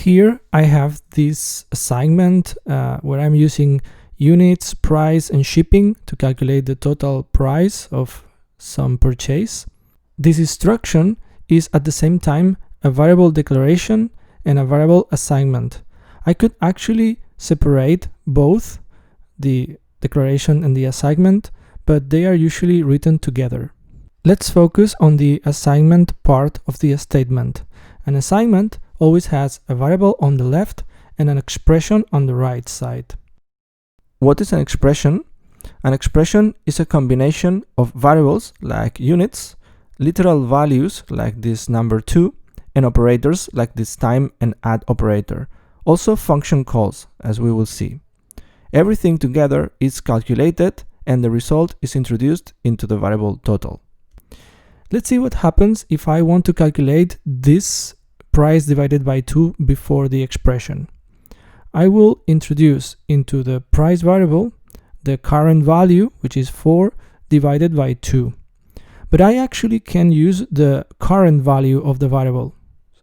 Here I have this assignment where I'm using units, price, and shipping to calculate the total price of some purchase. This instruction is at the same time a variable declaration and a variable assignment. I could actually separate both the declaration and the assignment, but they are usually written together. Let's focus on the assignment part of the statement. An assignment always has a variable on the left and an expression on the right side. What is an expression? An expression is a combination of variables like units, literal values like this number 2, and operators like this time and add operator. Also function calls, as we will see. Everything together is calculated and the result is introduced into the variable total. Let's see what happens if I want to calculate this price divided by 2 before the expression. I will introduce into the price variable the current value, which is 4 divided by 2. But I actually can use the current value of the variable,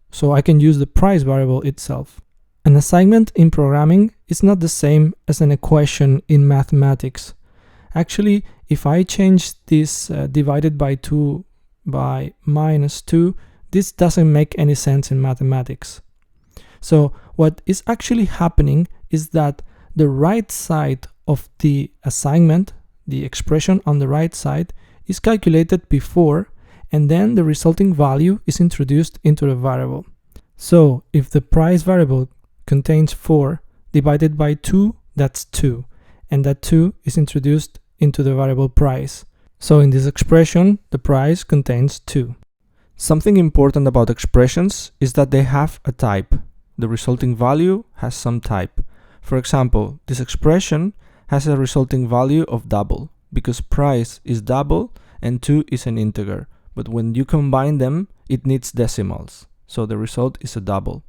so I can use the price variable itself. An assignment in programming is not the same as an equation in mathematics. Actually, if I change this divided by 2 by -2, this doesn't make any sense in mathematics. So what is actually happening is that the right side of the assignment, the expression on the right side, is calculated before, and then the resulting value is introduced into the variable. So if the price variable contains 4 divided by 2, that's 2, and that 2 is introduced into the variable price. So in this expression, the price contains 2. Something important about expressions is that they have a type. The resulting value has some type. For example, this expression has a resulting value of double, because price is double and 2 is an integer. But when you combine them, it needs decimals. So the result is a double.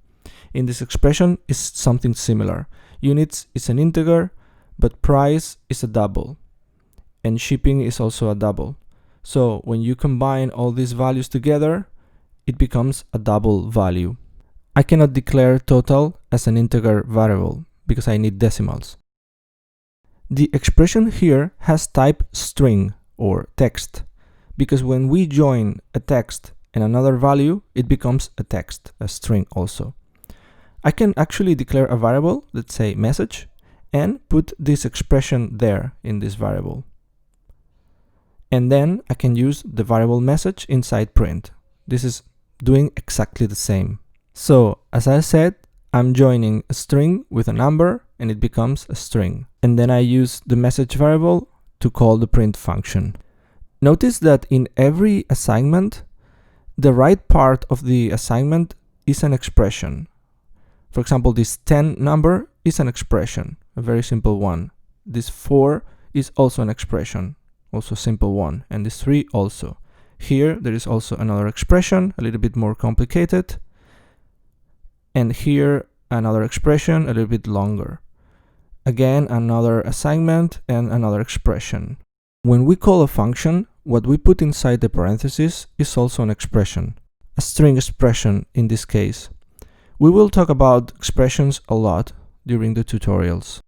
In this expression is something similar. Units is an integer, but price is a double. And shipping is also a double. So when you combine all these values together, it becomes a double value. I cannot declare total as an integer variable because I need decimals. The expression here has type string or text, because when we join a text and another value, it becomes a text, a string also. I can actually declare a variable, let's say message, and put this expression there in this variable. And then I can use the variable message inside print. This is doing exactly the same. So, as I said, I'm joining a string with a number and it becomes a string. And then I use the message variable to call the print function. Notice that in every assignment, the right part of the assignment is an expression. For example, this 10 number is an expression, a very simple one. This 4 is also an expression, also a simple one, and this 3 also. Here there is also another expression, a little bit more complicated, and here another expression, a little bit longer. Again, another assignment and another expression. When we call a function, what we put inside the parentheses is also an expression, a string expression in this case. We will talk about expressions a lot during the tutorials.